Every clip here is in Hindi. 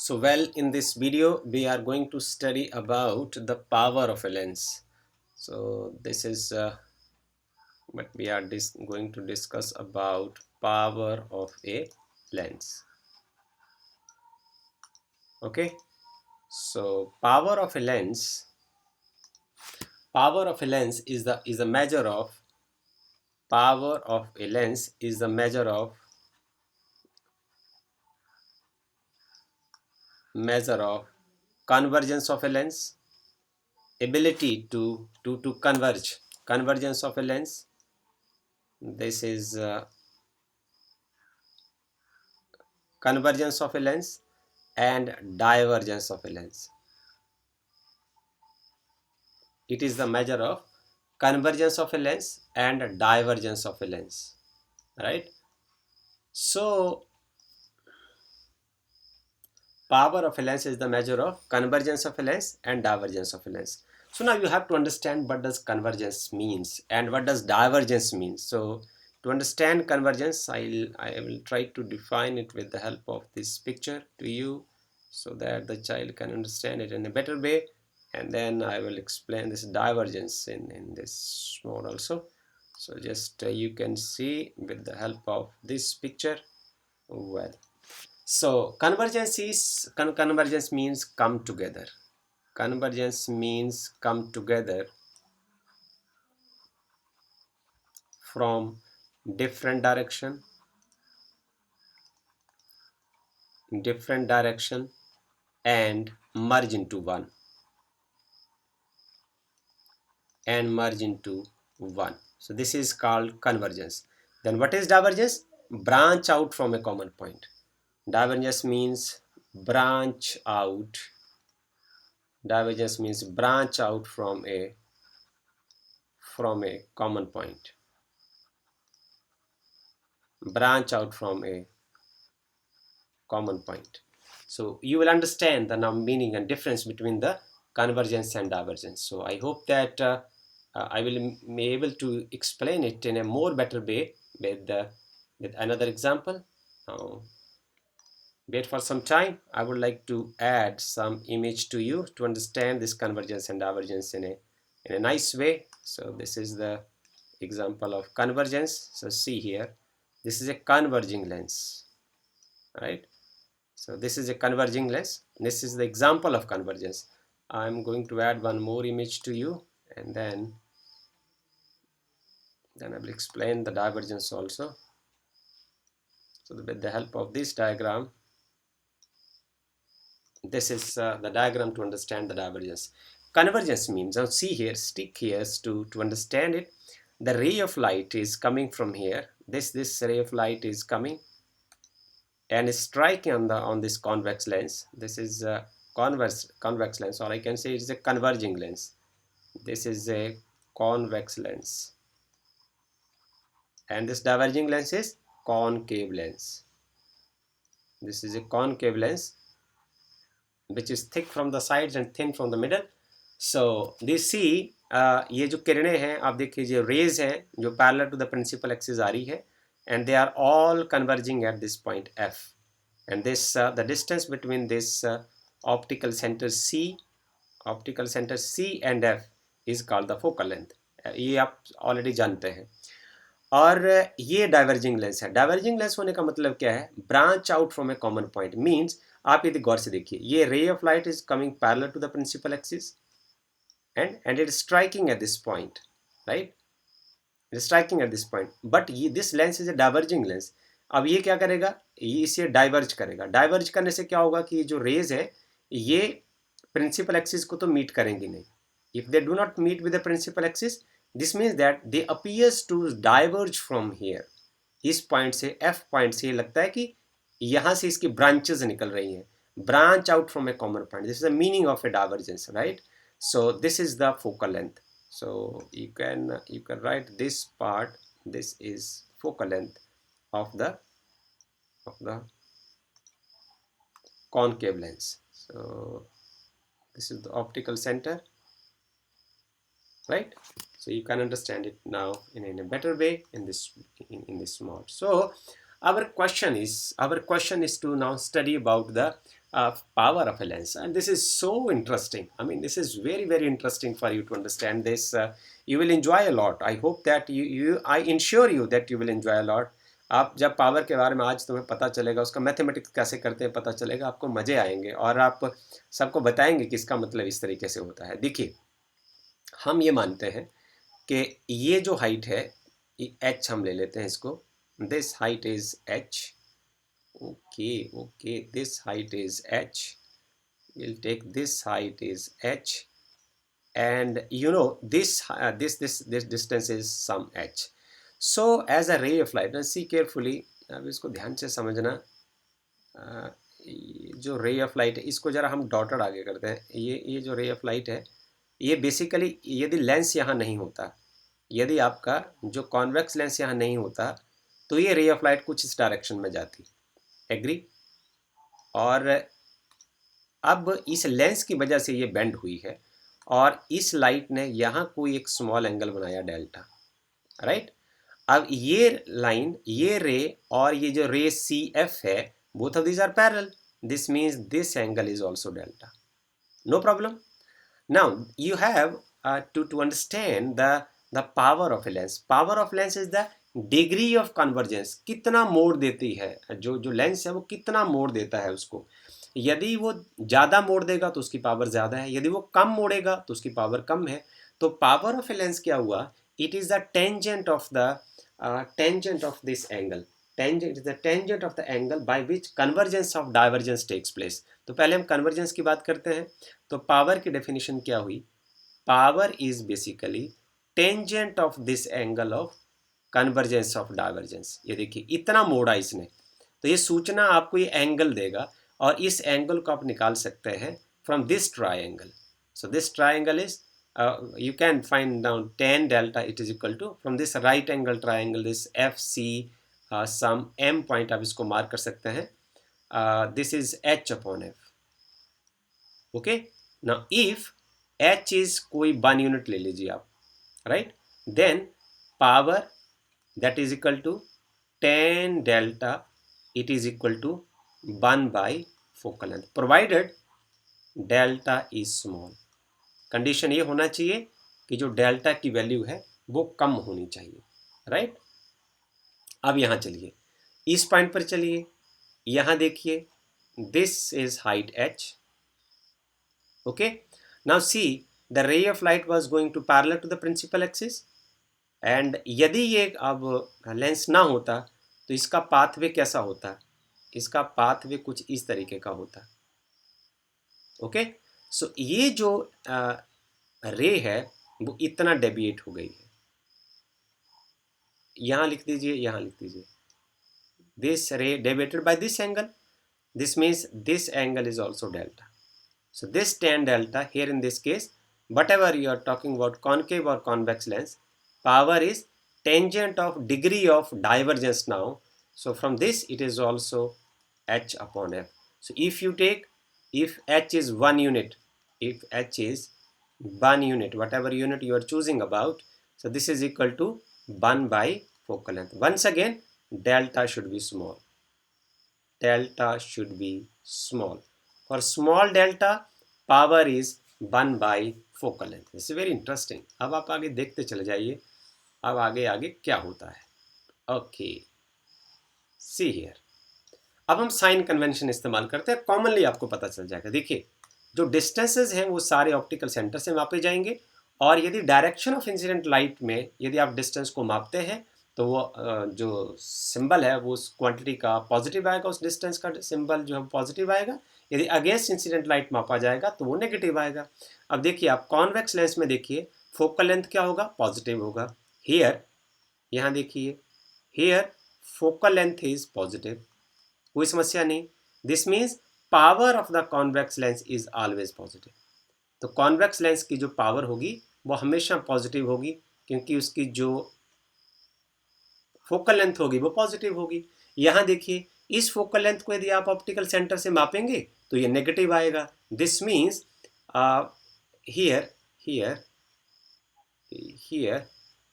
So well, in this video we are going to study about the power of a lens. So this is what we are going to discuss about power of a lens. Okay, so power of a lens is a measure of power of a lens is the measure of convergence of a lens, ability to convergence of a lens. This is convergence of a lens and divergence of a lens. It is the measure of convergence of a lens and divergence of a lens, right? So power of a lens is the measure of convergence of a lens and divergence of a lens. So now you have to understand what does convergence means and what does divergence mean. So to understand convergence, I will try to define it with the help of this picture to you so that the child can understand it in a better way, and then I will explain this divergence in this mode also. So just you can see with the help of this picture well. So convergence means come together. Convergence means come together from different direction and merge into one So this is called convergence. Then what is divergence? Branch out from a common point. Divergence means branch out. Divergence means branch out from a common point. Branch out from a common point. So you will understand the meaning and difference between the convergence and divergence. So I hope that I will be able to explain it in a more better way with another example. Now, wait for some time. I would like to add some image to you to understand this convergence and divergence in a nice way. So this is the example of convergence. So see here, this is a converging lens, right? So this is a converging lens. This is the example of convergence. I'm going to add one more image to you, and then I will explain the divergence also. So with the help of this diagram, this is the diagram to understand the divergence. Convergence means, now see here, stick here to understand it. The ray of light is coming from here. This ray of light is coming and is striking on this convex lens. This is a convex lens, or I can say it's a converging lens. This is a convex lens, and this diverging lens is concave lens. This is a concave lens which is thick from the sides and thin from the middle. So this see ये जो किरणें हैं आप देखिए जो रेज हैं जो parallel to the principal axis आ रही है, and they are all converging at this point F, and this the distance between this optical center C and F is called the focal length. ये आप ऑलरेडी जानते हैं. और ये डाइवर्जिंग लेंस है. डाइवर्जिंग लेंस होने का मतलब क्या है? Branch out from a common point. Means आप यदि गौर से देखिए, ये ray of light is coming parallel to the principal axis and it is striking at this point, right? It is striking at this point, but this lens is a diverging lens. अब ये क्या करेगा? ये इसे डाइवर्ज करेगा. डाइवर्ज करने से क्या होगा कि जो रेज है ये प्रिंसिपल एक्सिस को तो मीट करेंगी नहीं. If they do not meet with the principal axis, this means that they appears to diverge from here. इस पॉइंट से F पॉइंट से लगता है कि यहाँ से इसकी ब्रांचेस निकल रही हैं. Branch out from a common point. This is the meaning of a divergence, right? So this is the focal length. So you can write this part. This is focal length of the concave lens. So this is the optical center, right? So you can understand it now in a better way in this mode. So our question is to now study about the power of a lens. And this is so interesting. I mean, this is very, very interesting for you to understand this. You will enjoy a lot. I hope that I ensure you that you will enjoy a lot. आप जब पावर के बारे में आज तुम्हें पता चलेगा, उसका मैथमेटिक्स कैसे करते हैं पता चलेगा, आपको मज़े आएंगे और आप सबको बताएंगे कि इसका मतलब इस तरीके से होता है. देखिए, हम ये मानते हैं कि ये जो हाइट है, h हम ले लेते हैं इसको. This height is h. Okay, this height is h. We'll take this height is h, and you know this distance is some h. So as a ray of light, now see carefully, अब इसको ध्यान से समझना. जो रे ऑफ लाइट है इसको जरा हम डॉटेड आगे करते हैं. ये जो रे ऑफ लाइट है, ये बेसिकली यदि लेंस यहाँ नहीं होता, यदि आपका जो कॉन्वेक्स लेंस यहाँ नहीं होता, तो ये रे ऑफ लाइट कुछ इस डायरेक्शन में जाती. एग्री? और अब इस लेंस की वजह से ये बेंड हुई है और इस लाइट ने यहाँ कोई एक स्मॉल एंगल बनाया डेल्टा. राइट? अब ये लाइन, ये रे और ये जो रे सी एफ है, both of these are parallel. This means this angle is also delta. No problem. Now you have to understand the power of a lens. Power of lens is the degree of convergence. कितना मोड़ देती है, जो लेंस है वो कितना मोड़ देता है उसको. यदि वो ज़्यादा मोड़ देगा तो उसकी पावर ज़्यादा है, यदि वो कम मोड़ेगा तो उसकी पावर कम है. तो पावर ऑफ ए लेंस क्या हुआ? It is the tangent of this angle. Tangent is the tangent of the angle by which convergence of divergence takes place. तो पहले हम कन्वर्जेंस की बात करते हैं. तो पावर की डेफिनेशन क्या हुई? Power is basically tangent of this angle of convergence of divergence. ये देखिए इतना मोड़ा इसने, तो ये सूचना आपको ये एंगल देगा और इस एंगल को आप निकाल सकते हैं from this triangle. So this triangle is you can find down tan delta, it is equal to from this right angle triangle, this FC some m point आप इसको मार्क कर सकते हैं. This is h upon f. Okay, now if h is कोई 1 यूनिट ले लीजिए आप, right, then power that is equal to tan delta, it is equal to 1 by focal length, provided delta is small. Condition ये होना चाहिए कि जो डेल्टा की वैल्यू है वो कम होनी चाहिए. राइट? अब यहाँ चलिए, इस पॉइंट पर चलिए, यहाँ देखिए, this is height h. Okay, now see the ray of light was going to parallel to the principal axis, and यदि ये अब लेंस ना होता तो इसका पाथवे कैसा होता? इसका पाथवे कुछ इस तरीके का होता. ओके, सो ये जो रे है वो इतना डेविएट हो गई है. यहाँ लिख दीजिए, यहाँ लिख दीजिए, दिस रे deviated by this angle. This means this angle is also delta. So this tan delta here in this case, whatever you are talking about concave or convex lens, power is tangent of degree of divergence now. So from this it is also h upon f. So if you take, if h is 1 unit, if h is 1 unit, whatever unit you are choosing about, so this is equal to 1 by focal length. Once again, delta should be small. Delta should be small. For small delta, power is 1 by focal length. This is very interesting. अब आप आगे देखते चले जाइए, अब आगे आगे क्या होता है. Okay, see here. अब हम साइन कन्वेंशन इस्तेमाल करते हैं, कॉमनली आपको पता चल जाएगा. देखिए, जो डिस्टेंसेस हैं वो सारे ऑप्टिकल सेंटर से मापे जाएंगे, और यदि डायरेक्शन ऑफ इंसिडेंट लाइट में यदि आप डिस्टेंस को मापते हैं तो वो जो सिंबल है वो उस क्वांटिटी का पॉजिटिव आएगा, उस डिस्टेंस का सिंबल जो है पॉजिटिव आएगा. यदि अगेंस्ट इंसिडेंट लाइट मापा जाएगा तो वो नेगेटिव आएगा. अब देखिए, आप कॉन्वेक्स लेंस में देखिए, फोकल लेंथ क्या होगा? पॉजिटिव होगा. हियर, यहाँ देखिए, here focal length is positive, कोई समस्या नहीं. This means power of the convex lens is always positive. तो कॉन्वेक्स लेंस की जो पावर होगी वो हमेशा पॉजिटिव होगी, क्योंकि उसकी जो फोकल लेंथ होगी वो पॉजिटिव होगी. यहाँ देखिए, इस फोकल लेंथ को यदि आप ऑप्टिकल सेंटर से मापेंगे तो ये नेगेटिव आएगा. This means here here here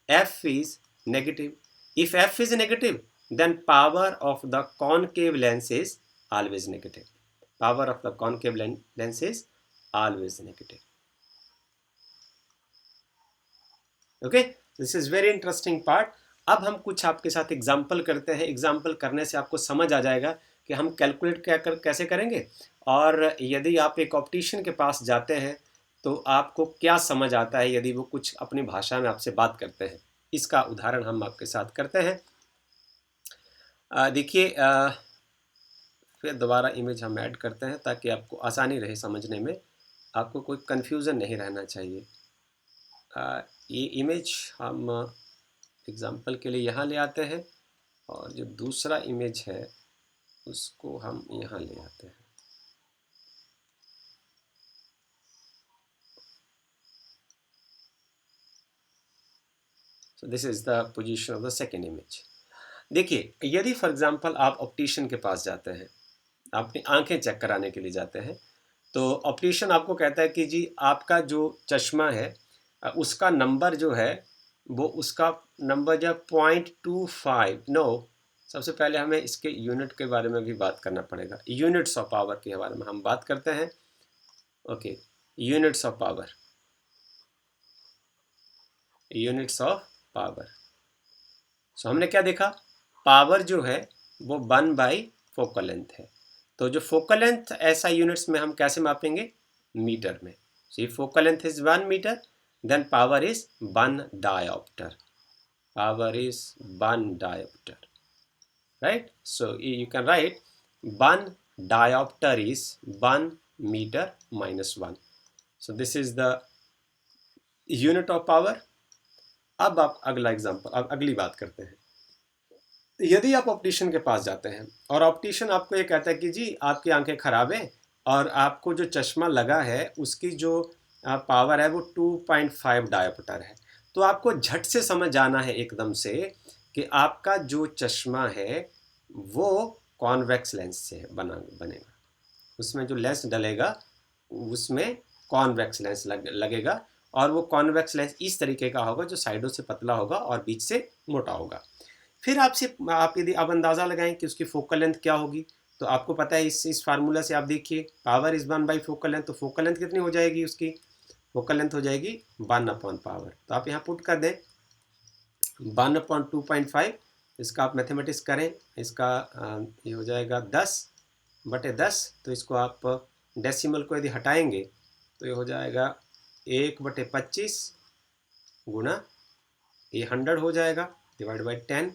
f is negative. If f is negative, then power of the concave lens is always negative. power of the concave lens is always negative. Okay, this is very interesting part. अब हम कुछ आपके साथ एग्जाम्पल करते हैं. एग्जाम्पल करने से आपको समझ आ जाएगा कि हम कैलकुलेट कैसे करेंगे, और यदि आप एक ऑप्टिशियन के पास जाते हैं तो आपको क्या समझ आता है यदि वो कुछ अपनी भाषा में आपसे बात करते हैं. इसका उदाहरण हम आपके साथ करते हैं. देखिए, फिर दोबारा इमेज हम ऐड करते हैं ताकि आपको आसानी रहे समझने में, आपको कोई कन्फ्यूज़न नहीं रहना चाहिए. ये इमेज हम एग्जाम्पल के लिए यहाँ ले आते हैं, और जो दूसरा इमेज है उसको हम यहाँ ले आते हैं. So this is the position of the second image. देखिए, यदि फॉर एग्जांपल आप ऑप्टिशियन के पास जाते हैं, अपनी आंखें चेक कराने के लिए जाते हैं, तो ऑप्टिशियन आपको कहता है कि जी आपका जो चश्मा है उसका नंबर जो है वो उसका नंबर जो 0.25. नो, सबसे पहले हमें इसके यूनिट के बारे में भी बात करना पड़ेगा. यूनिट्स ऑफ पावर के बारे में हम बात करते हैं. Okay, units of power. Units of power. So हमने क्या देखा, पावर जो है वो 1 / फोकल लेंथ है. तो जो फोकल लेंथ ऐसा यूनिट्स में हम कैसे मापेंगे, मीटर में. So focal length is 1 metre, then power is 1 dioptre. Power is 1 dioptre, right? So you can write 1 diopter is 1 meter minus 1. So this is the unit of power. अब आप अगला एग्जांपल, अब अगली बात करते हैं. यदि आप ऑप्टिशियन के पास जाते हैं और ऑप्टिशियन आपको ये कहता है कि जी आपकी आंखें खराब हैं और आपको जो चश्मा लगा है उसकी जो पावर है वो 2.5 डायोप्टर है, तो आपको झट से समझ जाना है एकदम से कि आपका जो चश्मा है वो कॉन्वेक्स लेंस से बनेगा. उसमें जो लेंस डलेगा उसमें कॉन्वेक्स लेंस लगेगा, और वो कॉन्वेक्स लेंस इस तरीके का होगा जो साइडों से पतला होगा और बीच से मोटा होगा. फिर आप यदि अब अंदाज़ा लगाएं कि उसकी फोकल लेंथ क्या होगी, तो आपको पता है इस फार्मूला से आप देखिए, पावर इज 1 / फोकल लेंथ. तो फोकल लेंथ कितनी हो जाएगी, उसकी फोकल लेंथ हो जाएगी 1/पावर. तो आप यहाँ पुट कर दें 1/2.5. इसका आप मैथमेटिक्स करें, इसका ये हो जाएगा 10/10. तो इसको आप डेसिमल को यदि हटाएंगे तो ये हो जाएगा 1/25 गुना ये 100 हो जाएगा, डिवाइड बाई 10.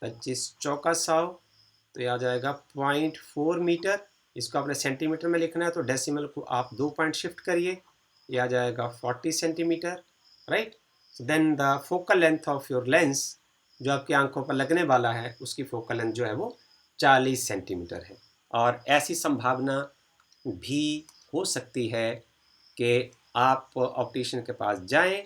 25 चौका 100, तो ये आ जाएगा 0.4 मीटर. इसको आपने सेंटीमीटर में लिखना है तो डेसिमल को आप 2 पॉइंट शिफ्ट करिए, ये आ जाएगा 40 centimetre, right. Then the focal length of your lens, जो आपकी आंखों पर लगने वाला है उसकी फोकल लेंथ जो है वो 40 सेंटीमीटर है. और ऐसी संभावना भी हो सकती है कि आप ऑप्टिशियन के पास जाएं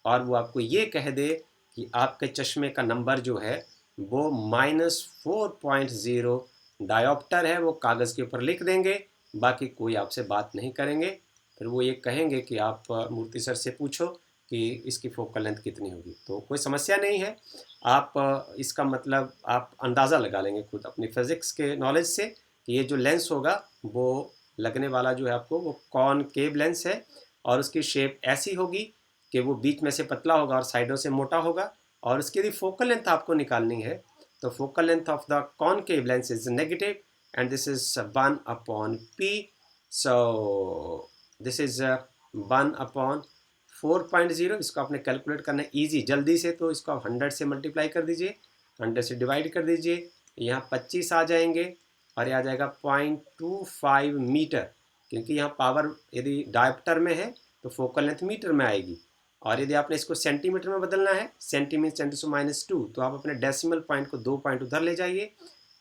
और वो आपको ये कह दे कि आपके चश्मे का नंबर जो है वो -4.0 डायोप्टर है. वो कागज़ के ऊपर लिख देंगे, बाकी कोई आपसे बात नहीं करेंगे. फिर वो ये कहेंगे कि आप मूर्ति सर से पूछो कि इसकी फोकल लेंथ कितनी होगी. तो कोई समस्या नहीं है, आप इसका मतलब आप अंदाज़ा लगा लेंगे खुद अपनी फिज़िक्स के नॉलेज से कि ये जो लेंस होगा वो लगने वाला जो है आपको वो कॉनकेव लेंस है, और उसकी शेप ऐसी होगी कि वो बीच में से पतला होगा और साइडों से मोटा होगा. और उसकी यदि फोकल लेंथ आपको निकालनी है तो focal length of the concave lens is negative, and this is 1/p. So this is 1/4.0. इसको आपने कैलकुलेट करना है ईजी जल्दी से, तो इसको आप 100 से मल्टीप्लाई कर दीजिए, 100 से डिवाइड कर दीजिए, यहाँ 25 आ जाएंगे और ये आ जाएगा 0.25 मीटर, क्योंकि यहाँ पावर यदि डायोप्टर में है तो फोकल लेंथ मीटर में आएगी. और यदि आपने इसको सेंटीमीटर में बदलना है, सेंटीमीटर 10⁻², तो आप अपने डेसिमल पॉइंट को 2 पॉइंट उधर ले जाइए.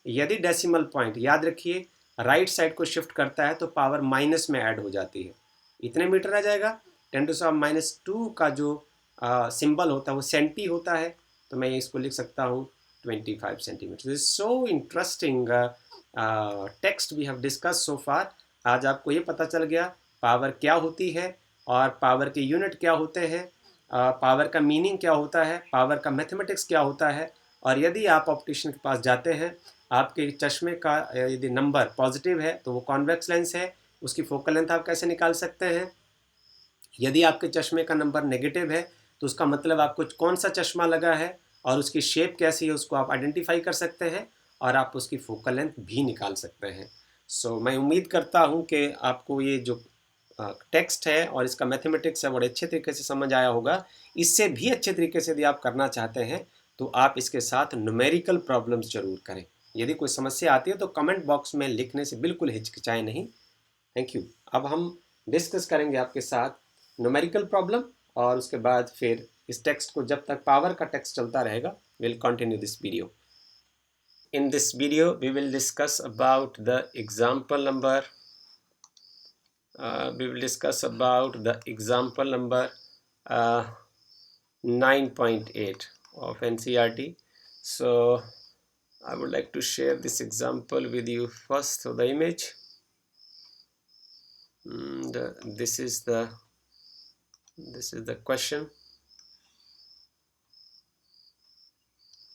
यदि डेसिमल पॉइंट, याद रखिए, राइट साइड को शिफ्ट करता है तो पावर माइनस में ऐड हो जाती है. इतने मीटर आ जाएगा. 10⁻² का जो सिंबल होता है वो सेंटी होता है, तो मैं इसको लिख सकता हूँ 25 centimetre. This is so interesting text we have discuss so far. आज आपको ये पता चल गया पावर क्या होती है और पावर के यूनिट क्या होते हैं, पावर का मीनिंग क्या होता है, पावर का मैथमेटिक्स क्या होता है. और यदि आप ऑप्टिशियन के पास जाते हैं आपके चश्मे का यदि नंबर पॉजिटिव है तो वो कॉन्वेक्स लेंस है, उसकी फोकल लेंथ आप कैसे निकाल सकते हैं। यदि आपके चश्मे का नंबर नेगेटिव है तो उसका मतलब आपको कौन सा चश्मा लगा है और उसकी शेप कैसी है उसको आप आइडेंटिफाई कर सकते हैं और आप उसकी फोकल लेंथ भी निकाल सकते हैं। सो मैं उम्मीद करता हूँ कि आपको ये जो टेक्स्ट है और इसका मैथमेटिक्स है बड़े अच्छे तरीके से समझ आया होगा। इससे भी अच्छे तरीके से यदि आप करना चाहते हैं तो आप इसके साथ न्यूमेरिकल प्रॉब्लम्स जरूर करें। यदि कोई समस्या आती है तो कमेंट बॉक्स में लिखने से बिल्कुल हिचकिचाएं नहीं। Thank you. अब हम डिस्कस करेंगे आपके साथ न्यूमेरिकल प्रॉब्लम और उसके बाद फिर इस टेक्स्ट को जब तक पावर का टेक्स्ट चलता रहेगा will continue this video. In this video we will discuss about the example number 9.8 of NCERT. So I would like to share this example with you first. So the image, this is the question.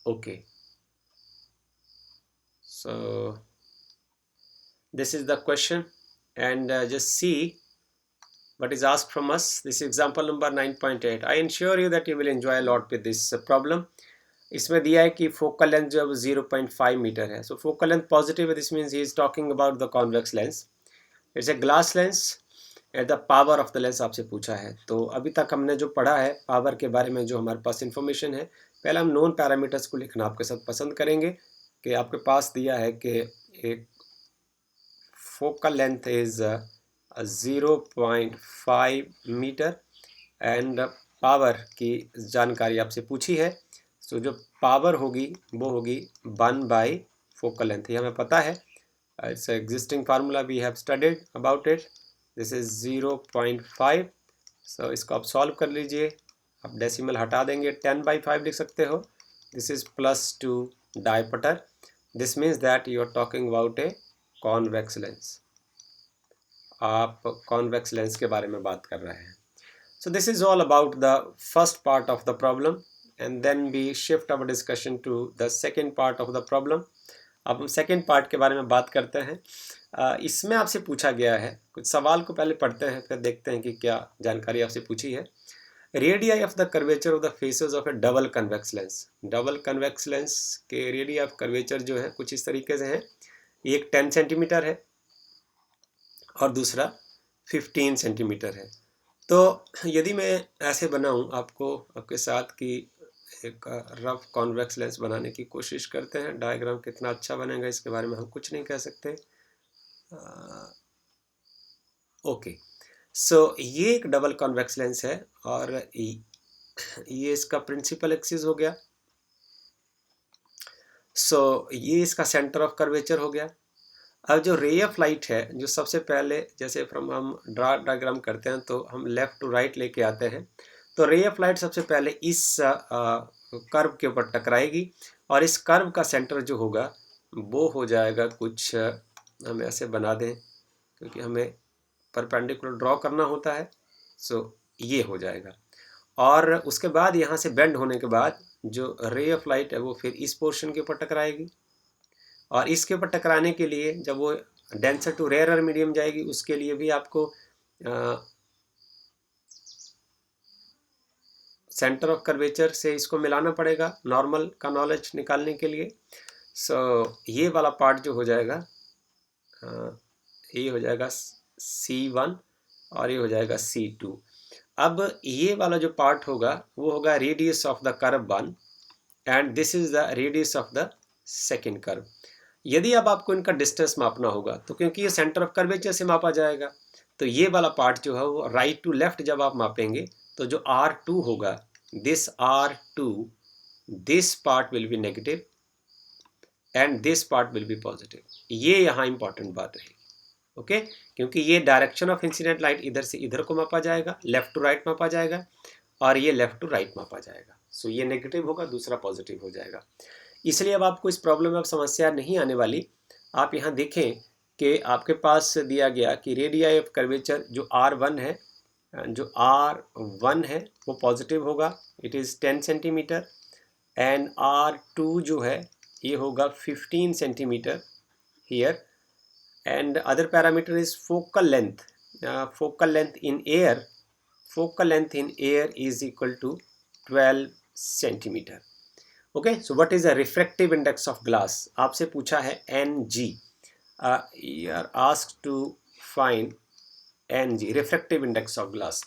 Okay, so this is the question and just see what is asked from us. This is example number 9.8. I ensure you that you will enjoy a lot with this problem. इसमें दिया है कि फोकल लेंथ जो 0.5 मीटर है। सो फोकल लेंथ पॉजिटिव है, this means he is talking about the convex lens. It's a glass lens at the power of the lens आपसे पूछा है। तो अभी तक हमने जो पढ़ा है पावर के बारे में जो हमारे पास इंफॉर्मेशन है, पहले हम नोन पैरामीटर्स को लिखना आपके साथ पसंद करेंगे कि आपके पास दिया है कि एक focal length is 0.5 metre and power की जानकारी आपसे पूछी है। सो जो पावर होगी वो होगी 1 by फोकल लेंथ, ये हमें पता है। It's existing formula, we have studied about it. This is 0.5। So इसको आप सॉल्व कर लीजिए, आप डेसिमल हटा देंगे, 10/5 लिख सकते हो। This is +2 dioptre. This means that you are talking about a convex lens. आप कॉन्वेक्स लेंस के बारे में बात कर रहे हैं। So this is all about the first part of the problem and then we shift our discussion to the second part of the problem. अब हम सेकेंड पार्ट के बारे में बात करते हैं। इसमें आपसे पूछा गया है, कुछ सवाल को पहले पढ़ते हैं फिर देखते हैं कि क्या जानकारी आपसे पूछी है। Radii of the curvature of the faces of A double convex lens. Double convex lens के रेडियाई ऑफ कर्वेचर जो है कुछ इस तरीके से है। एक 10 सेंटीमीटर है और दूसरा 15 सेंटीमीटर है। तो यदि मैं ऐसे बनाऊं आपको आपके साथ कि एक रफ कॉन्वेक्स लेंस बनाने की कोशिश करते हैं। डायग्राम कितना अच्छा बनेगा इसके बारे में हम कुछ नहीं कह सकते। ओके, सो ये एक डबल कॉन्वेक्स लेंस है और ये इसका प्रिंसिपल एक्सिस हो गया। सो ये इसका सेंटर ऑफ कर्वेचर हो गया। अब जो रे ऑफ लाइट है जो सबसे पहले जैसे फ्रॉम हम डायग्राम करते हैं तो हम लेफ़्ट टू राइट लेके आते हैं, तो रे ऑफ लाइट सबसे पहले इस कर्व के ऊपर टकराएगी और इस कर्व का सेंटर जो होगा वो हो जाएगा कुछ, हम ऐसे बना दें क्योंकि हमें परपेंडिकुलर ड्रॉ करना होता है। सो ये हो जाएगा और उसके बाद यहाँ से बेंड होने के बाद जो रे ऑफ लाइट है वो फिर इस पोर्शन के ऊपर टकराएगी और इसके ऊपर टकराने के लिए जब वो डेंसर टू रेयरर मीडियम जाएगी उसके लिए भी आपको सेंटर ऑफ कर्वेचर से इसको मिलाना पड़ेगा नॉर्मल का नॉलेज निकालने के लिए। सो ये वाला पार्ट जो हो जाएगा ये हो जाएगा C1 और ये हो जाएगा C2। अब ये वाला जो पार्ट होगा वो होगा radius of the curve 1 and this is the radius of the second curve. यदि अब आपको इनका डिस्टेंस मापना होगा तो क्योंकि ये सेंटर ऑफ कर्वेचर से मापा जाएगा तो ये वाला पार्ट जो है वो राइट टू लेफ्ट जब आप मापेंगे तो जो R2 होगा, this R2, this part will be negative and this part will be positive. ये यहाँ इंपॉर्टेंट बात रही। ओके, क्योंकि ये डायरेक्शन ऑफ इंसिडेंट लाइट इधर से इधर को मापा जाएगा, लेफ्ट टू राइट मापा जाएगा और ये लेफ्ट टू राइट मापा जाएगा। सो ये नेगेटिव होगा, दूसरा पॉजिटिव हो जाएगा। इसलिए अब आपको इस प्रॉब्लम में अब समस्या नहीं आने वाली। आप यहाँ देखें कि आपके पास दिया गया कि रेडियाई ऑफ कर्वेचर जो R1 है, जो R1 है वो पॉजिटिव होगा, it is 10 centimetre and R2 जो है ये होगा 15 centimetre here, and other parameter is focal length. Focal length in air, focal length in air is equal to 12 centimeter. Okay, so what is the refractive index of glass? आपसे पूछा है Ng. You are asked to find Ng, refractive index of glass.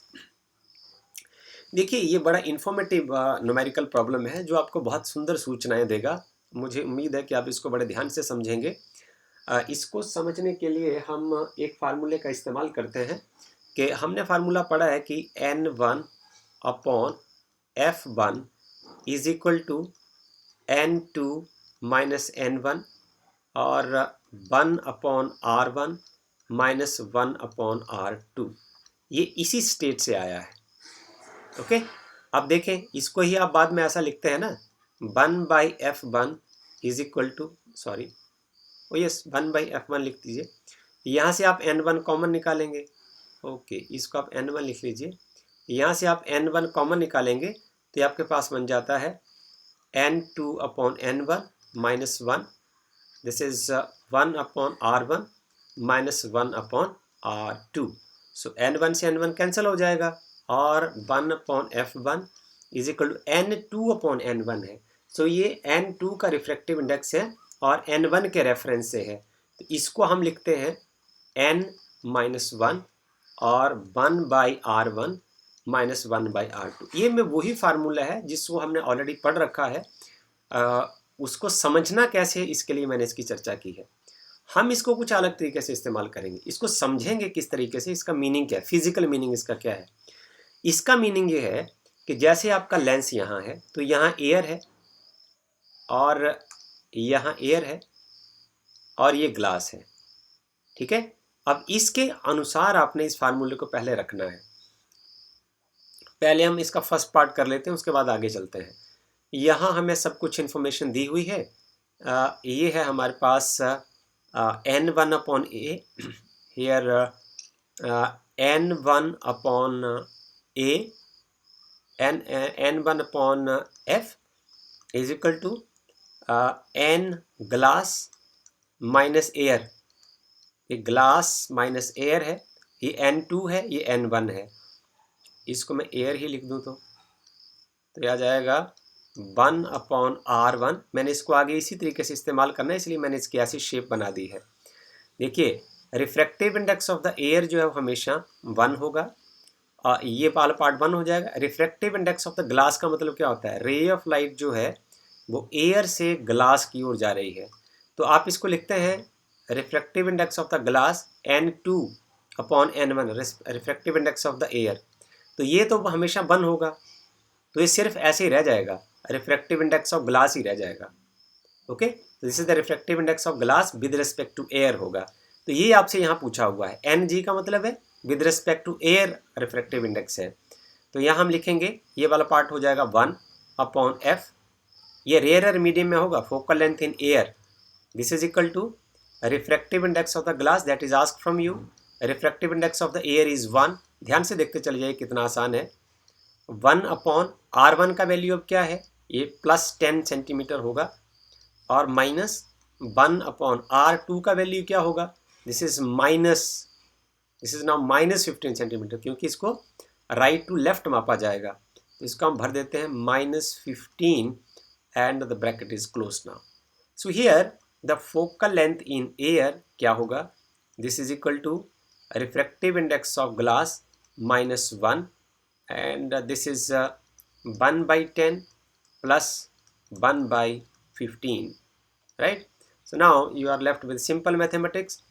देखिए, ये बड़ा इंफॉर्मेटिव न्यूमेरिकल प्रॉब्लम है जो आपको बहुत सुंदर सूचनाएं देगा. मुझे उम्मीद है कि आप इसको बड़े ध्यान से समझेंगे. इसको समझने के लिए हम एक फार्मूले का इस्तेमाल करते हैं कि हमने फार्मूला पढ़ा है कि N1 upon F1 is equal to N2 minus N1 और 1 upon R1 minus 1 upon R2. ये इसी स्टेट से आया है. ओके, अब देखें, इसको ही आप बाद में ऐसा लिखते हैं ना, 1 by F1 is equal to, sorry, oh yes, 1 by F1 लिख दीजिए. यहाँ से आप N1 कॉमन निकालेंगे. ओके, इसको आप N1 लिख लीजिए. यहाँ से आप N1 कॉमन निकालेंगे तो ये आपके पास बन जाता है N2 upon N1 minus 1. This is 1 upon R1 minus 1 upon R2. So N1 से N1 कैंसिल हो जाएगा और 1 अपॉन F1 is equal to N2 upon N1 है. सो ये N2 का रिफ्रैक्टिव इंडेक्स है और N1 के रेफरेंस से है, तो इसको हम लिखते हैं N माइनस 1 और 1 by R1 minus 1 by R2. ये में वही फार्मूला है जिसको हमने ऑलरेडी पढ़ रखा है. उसको समझना कैसे, इसके लिए मैंने इसकी चर्चा की है. हम इसको कुछ अलग तरीके से इस्तेमाल करेंगे, इसको समझेंगे किस तरीके से, इसका मीनिंग क्या है, फिजिकल मीनिंग इसका क्या है. इसका मीनिंग ये है कि जैसे आपका लेंस यहाँ है तो यहाँ एयर है और यहाँ एयर है और ये ग्लास है. ठीक है, अब इसके अनुसार आपने इस फार्मूले को पहले रखना है. पहले हम इसका फर्स्ट पार्ट कर लेते हैं, उसके बाद आगे चलते हैं. यहाँ हमें सब कुछ इन्फॉर्मेशन दी हुई है. ये है हमारे पास N1 upon A, here N1 upon A, N1 upon F is equal to N glass minus air. ये ग्लास माइनस एयर है, ये N2 है, ये N1 है. इसको मैं एयर ही लिख दूँ तो ये आ जाएगा 1 अपॉन R1. मैंने इसको आगे इसी तरीके से इस्तेमाल करना है, इसलिए मैंने इसकी ऐसी शेप बना दी है. देखिए, refractive index of the air जो है वो हमेशा 1 होगा. ये वाला पार्ट 1 हो जाएगा. Refractive index of the glass का मतलब क्या होता है, रे ऑफ लाइट जो है वो एयर से ग्लास की ओर जा रही है, तो आप इसको लिखते हैं refractive index of the glass N2 upon N1, refractive index of the air. तो ये तो हमेशा 1 होगा, तो ये सिर्फ ऐसे ही रह जाएगा, रिफ्रैक्टिव इंडेक्स ऑफ ग्लास ही रह जाएगा. ओके, तो this is the refractive index of glass with respect to air होगा. तो ये आपसे यहाँ पूछा हुआ है. Ng का मतलब है with respect to air refractive index है, तो यहाँ हम लिखेंगे ये वाला पार्ट हो जाएगा 1 अपॉन F. ये रेयर मीडियम में होगा, focal length in air. This is equal to refractive index of the glass that is asked from you. Refractive index of the air is 1. ध्यान से देखते चले जाइए कितना आसान है. 1 अपॉन R1 का वैल्यू अब क्या है, ये प्लस 10 सेंटीमीटर होगा, और माइनस 1 अपॉन R2 का वैल्यू क्या होगा, this is now minus 15 centimetre, क्योंकि इसको राइट टू लेफ्ट मापा जाएगा. तो इसको हम भर देते हैं -15 and the bracket is close now. So here the focal length in air क्या होगा, this is equal to refractive index of glass -1 and this is 1 by 10 plus 1 by 15, right? So now you are left with simple mathematics.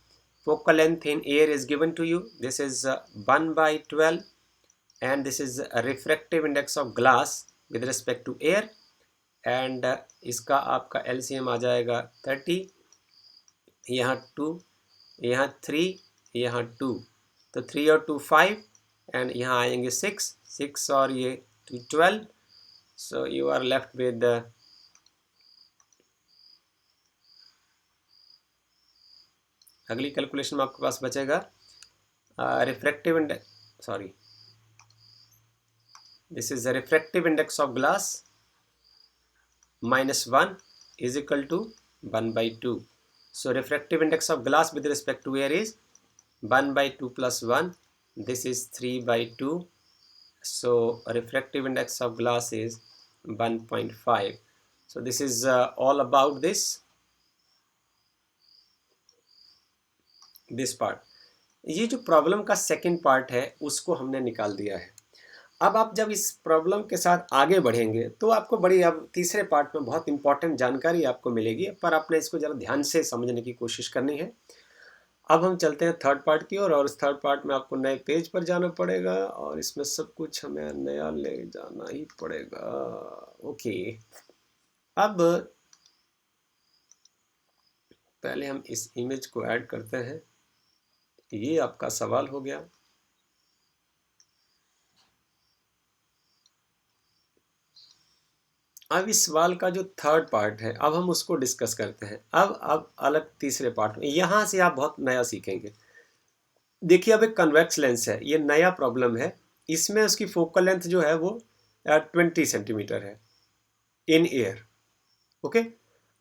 Focal length in air is given to you. This is 1 by 12 and this is a refractive index of glass with respect to air, and इसका आपका LCM आ जाएगा 30, यहाँ 2, यहाँ 3, यहाँ 2, तो 3 और 2 5 एंड यहाँ आएंगे 6 और ये 12. So you are left with अगली कैलकुलेशन में आपके पास बचेगा refractive index, sorry, this is the refractive index of glass -1 is equal to 1/2. So refractive index of glass with respect to air is 1/2 plus 1. This is 3/2. So refractive index of glass is 1.5. So this is all about this part. ये जो प्रॉब्लम का सेकंड पार्ट है उसको हमने निकाल दिया है। अब आप जब इस प्रॉब्लम के साथ आगे बढ़ेंगे तो आपको बड़ी अब तीसरे पार्ट में बहुत इंपॉर्टेंट जानकारी आपको मिलेगी, पर आपने इसको ज़रा ध्यान से समझने की कोशिश करनी है। अब हम चलते हैं थर्ड पार्ट की ओर, और इस थर्ड पार्ट में आपको नए पेज पर जाना पड़ेगा और इसमें सब कुछ हमें नया ले जाना ही पड़ेगा। ओके, अब पहले हम इस इमेज को ऐड करते हैं। ये आपका सवाल हो गया। अब इस सवाल का जो थर्ड पार्ट है अब हम उसको डिस्कस करते हैं। अब अलग तीसरे पार्ट में यहाँ से आप बहुत नया सीखेंगे। देखिए, अब एक कन्वेक्स लेंस है, ये नया प्रॉब्लम है। इसमें उसकी फोकल लेंथ जो है वो 20 सेंटीमीटर है इन एयर। ओके,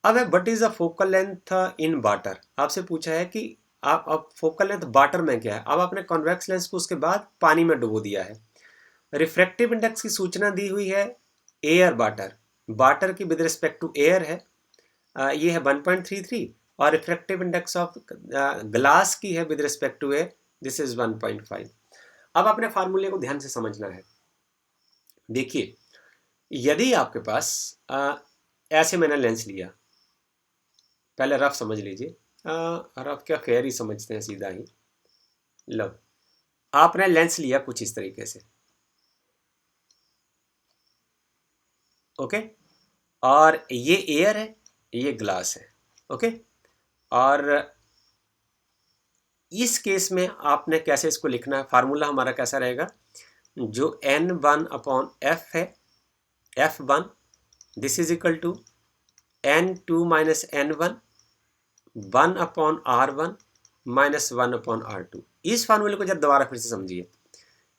अब है what is the focal length in water. आपसे पूछा है कि आप अब फोकल लेंथ वाटर में क्या है। अब आपने कॉन्वेक्स लेंस को उसके बाद पानी में डुबो दिया है। रिफ्रैक्टिव इंडेक्स की सूचना दी हुई है एयर वाटर की विद रिस्पेक्ट टू एयर है, ये है 1.33, और रिफ्रैक्टिव इंडेक्स ऑफ ग्लास की है with respect to air, this is 1.5। अब अपने फार्मूले को ध्यान से समझना है। देखिए, यदि आपके पास ऐसे मैंने लेंस लिया, पहले रफ समझ लीजिए, रफ क्या फेयर ही समझते हैं, सीधा ही। लो, आपने लेंस लिया कुछ इस तरीके से, ओके, और ये एयर है, ये ग्लास है, ओके। और इस केस में आपने कैसे इसको लिखना है, फार्मूला हमारा कैसा रहेगा, जो N1/F है, F1, this is equal to N2 minus N1 1/R1 minus 1/R2। इस फार्मूले को जब दोबारा फिर से समझिए,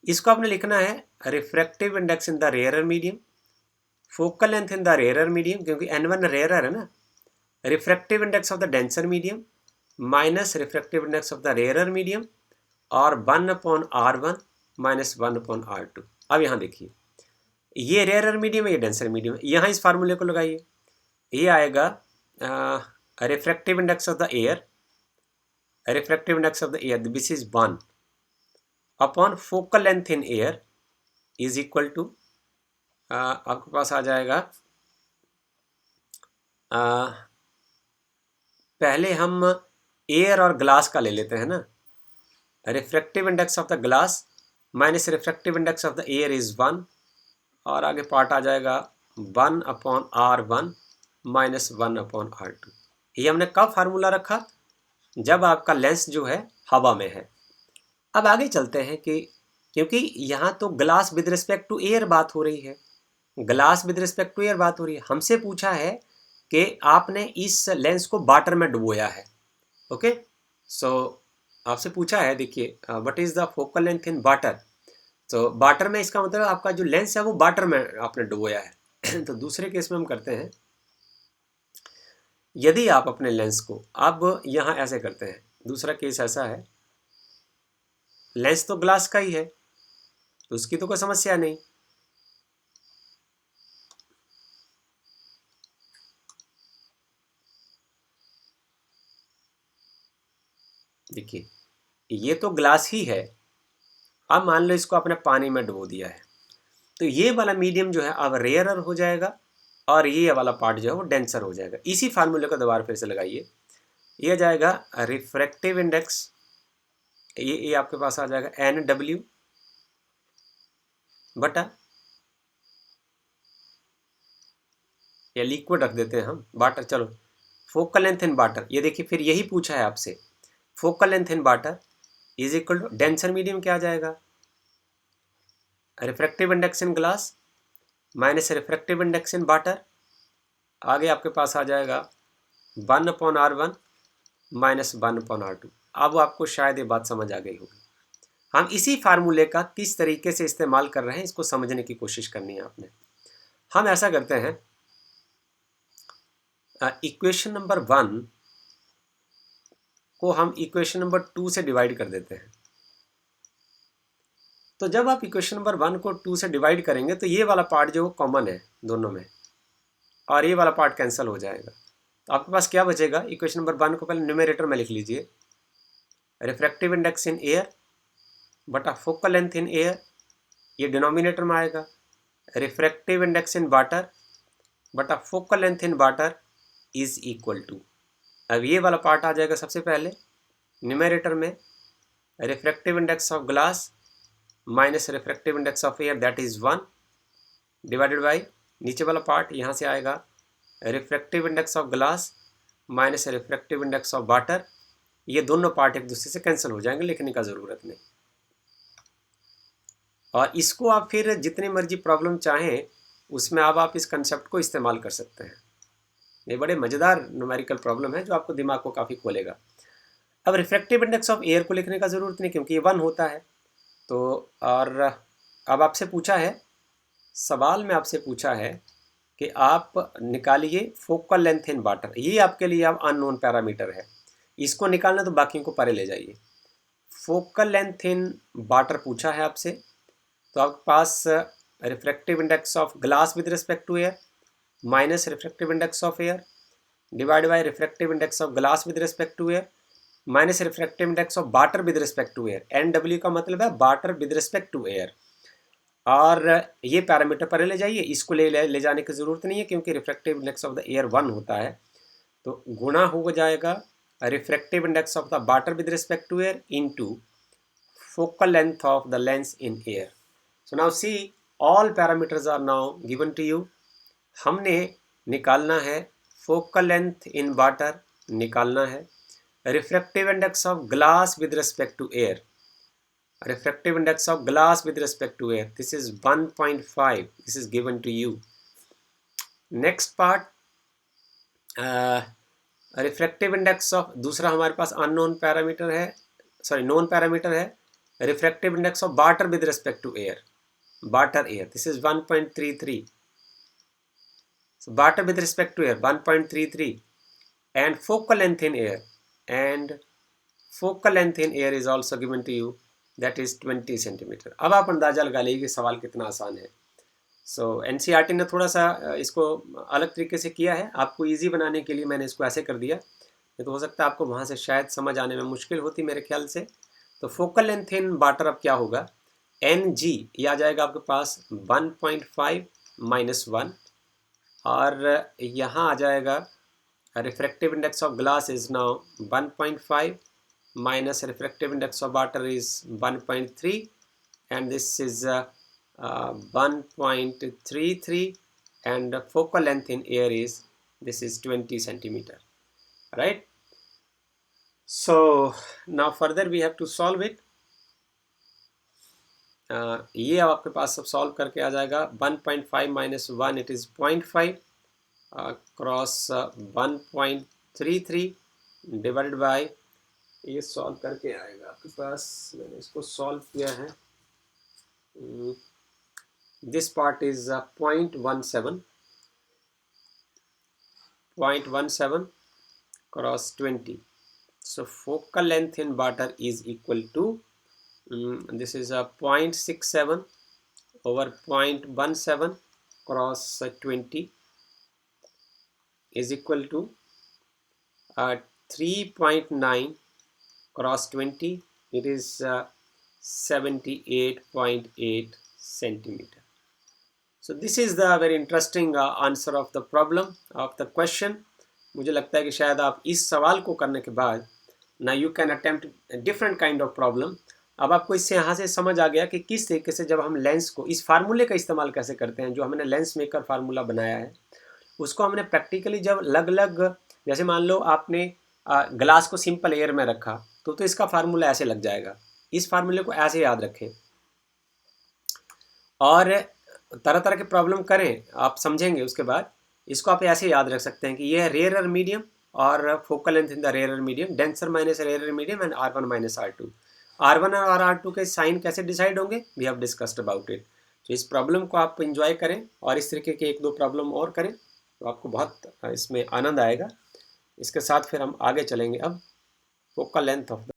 इसको आपने लिखना है refractive index in the rarer medium, focal length in the rarer medium, क्योंकि N1 रेयरर है ना, refractive index of the denser medium minus refractive index of the rarer medium, और 1/R1 माइनस 1/R2। अब यहाँ देखिए, ये रेयरर मीडियम है, ये डेंसर मीडियम है। यहाँ इस फार्मूले को लगाइए, ये आएगा refractive index of the air, refractive index of the air this is 1 upon focal length in air is equal to, आपके पास आ जाएगा, पहले हम एयर और ग्लास का ले लेते हैं ना, refractive index of the glass minus refractive index of the air is 1, और आगे पार्ट आ जाएगा 1/R1 माइनस 1/R2। ये हमने कब फार्मूला रखा, जब आपका लेंस जो है हवा में है। अब आगे चलते हैं कि क्योंकि यहाँ तो glass with respect to air बात हो रही है, glass with respect to air बात हो रही है, हमसे पूछा है कि आपने इस लेंस को वाटर में डुबोया है। ओके, सो आपसे पूछा है, देखिए what is the focal length in water. तो वाटर में इसका मतलब आपका जो लेंस है वो वाटर में आपने डुबोया है। तो दूसरे केस में हम करते हैं, यदि आप अपने लेंस को अब यहाँ ऐसे करते हैं, दूसरा केस ऐसा है, लेंस तो ग्लास का ही है तो उसकी तो कोई समस्या नहीं। देखिए, ये तो ग्लास ही है। अब मान लो इसको आपने पानी में डुबो दिया है, तो ये वाला मीडियम जो है अब रेयरर हो जाएगा और ये वाला पार्ट जो है वो डेंसर हो जाएगा। इसी फार्मूले को दोबारा फिर से लगाइए, ये जाएगा रिफ्रैक्टिव इंडेक्स, ये आपके पास आ जाएगा NW बटा, या लिक्विड रख देते हैं हम, वाटर, चलो, फोकल लेंथ इन वाटर। ये देखिए, फिर यही पूछा है आपसे, focal length in water is equal to denser medium क्या आ जाएगा, refractive index in glass minus refractive index in water, आगे आपके पास आ जाएगा 1/R1 माइनस 1/R2। अब आपको शायद ये बात समझ आ गई होगी। हम इसी फार्मूले का किस तरीके से इस्तेमाल कर रहे हैं इसको समझने की कोशिश करनी है आपने। हम ऐसा करते हैं, इक्वेशन नंबर 1 को हम इक्वेशन नंबर 2 से डिवाइड कर देते हैं। तो जब आप इक्वेशन नंबर 1 को 2 से डिवाइड करेंगे तो ये वाला पार्ट जो कॉमन है दोनों में, और ये वाला पार्ट कैंसिल हो जाएगा। तो आपके पास क्या बचेगा, इक्वेशन नंबर 1 को पहले न्यूमरेटर में लिख लीजिए, रिफ्रैक्टिव इंडेक्स इन एयर बटा फोकल लेंथ इन एयर, ये डिनोमिनेटर में आएगा। रिफ्रैक्टिव इंडेक्स इन वाटर बटा focal length in water is equal to, अब ये वाला पार्ट आ जाएगा सबसे पहले न्यूमरेटर में, refractive index of glass minus refractive index of air that is 1 divided by, नीचे वाला पार्ट यहाँ से आएगा refractive index of glass minus refractive index of water. ये दोनों पार्ट एक दूसरे से कैंसिल हो जाएंगे, लिखने का ज़रूरत नहीं। और इसको आप फिर जितनी मर्जी प्रॉब्लम चाहें उसमें आप इस कंसेप्ट को इस्तेमाल कर सकते हैं। ये बड़े मज़ेदार न्यूमेरिकल प्रॉब्लम है जो आपको दिमाग को काफ़ी खोलेगा। अब रिफ्रैक्टिव इंडेक्स ऑफ एयर को लिखने का ज़रूरत नहीं क्योंकि ये 1 होता है। तो और अब आपसे पूछा है, सवाल में आपसे पूछा है कि आप निकालिए फोकल लेंथ इन वाटर, ये आपके लिए अब अननोन पैरामीटर है, इसको निकालना तो बाकियों को परे ले जाइए। फोकल लेंथ इन वाटर पूछा है आपसे, तो आपके पास refractive index of glass with respect to air minus refractive index of air divide by refractive index of glass with respect to air minus refractive index of water with respect to air, NW का मतलब है water with respect to air. और ये पैरामीटर पर ले जाइए, इसको ले जाने की ज़रूरत नहीं है क्योंकि refractive index of the air 1 होता है। तो गुणा हो जाएगा refractive index of the water with respect to air into focal length of the lens in air. So now see all parameters are now given to you. हमने निकालना है focal length in water, निकालना है refractive index of glass with respect to air, refractive index of glass with respect to air, this is 1.5, this is given to you. Next part refractive index of, दूसरा हमारे पास unknown parameter है, sorry known parameter है, refractive index of water with respect to air, water air, this is 1.33. So water with respect to air 1.33 and focal length in air, and focal length in air is also given to you, that is 20 centimeter. अब आप अंदाजा लगा लीजिए कि सवाल कितना आसान है। सो NCERT ने थोड़ा सा इसको अलग तरीके से किया है, आपको इजी बनाने के लिए मैंने इसको ऐसे कर दिया, नहीं तो हो सकता है आपको वहाँ से शायद समझ आने में मुश्किल होती मेरे ख्याल से। तो फोकल लेंथ इन वाटर अब क्या होगा, NG ये आ जाएगा आपके पास 1.5 माइनस 1, और यहाँ आ जाएगा refractive index of glass is now 1.5 minus refractive index of water is 1.3 and this is 1.33 and the focal length in air is, this is 20 centimeter, right? So now further we have to solve it. ये अब आपके पास सब सॉल्व करके आ जाएगा 1.5 minus 1 it is 0.5 cross 1.33 divided by, ये सॉल्व करके आएगा आपके पास, मैंने इसको सॉल्व किया है, this part is 0.17 cross 20. So focal length in water is equal to this is a 0.67 over 0.17 cross 20 is equal to 3.9 cross 20, it is 78.8 centimeter. So this is the very interesting answer of the problem of the question. मुझे लगता है कि शायद आप इस सवाल को करने के बाद ना you can attempt a different kind of problem. अब आपको इससे यहाँ से समझ आ गया कि किस तरीके से जब हम लेंस को, इस फार्मूले का इस्तेमाल कैसे करते हैं, जो हमने लेंस मेकर फार्मूला बनाया है उसको हमने प्रैक्टिकली जब अलग अलग, जैसे मान लो आपने ग्लास को सिंपल एयर में रखा तो इसका फार्मूला ऐसे लग जाएगा, इस फार्मूले को ऐसे याद रखें और तरह तरह के प्रॉब्लम करें, आप समझेंगे उसके बाद इसको आप ऐसे याद रख सकते हैं कि ये है रेयर मीडियम और focal length in the rare medium, denser minus rare medium and R1 minus R2। R1 और R2 के साइन कैसे डिसाइड होंगे, we have discussed about it. तो इस प्रॉब्लम को आप एंजॉय करें और इस तरीके के 1-2 प्रॉब्लम और करें। तो आपको बहुत इसमें आनंद आएगा। इसके साथ फिर हम आगे चलेंगे अब फोकल लेंथ ऑफ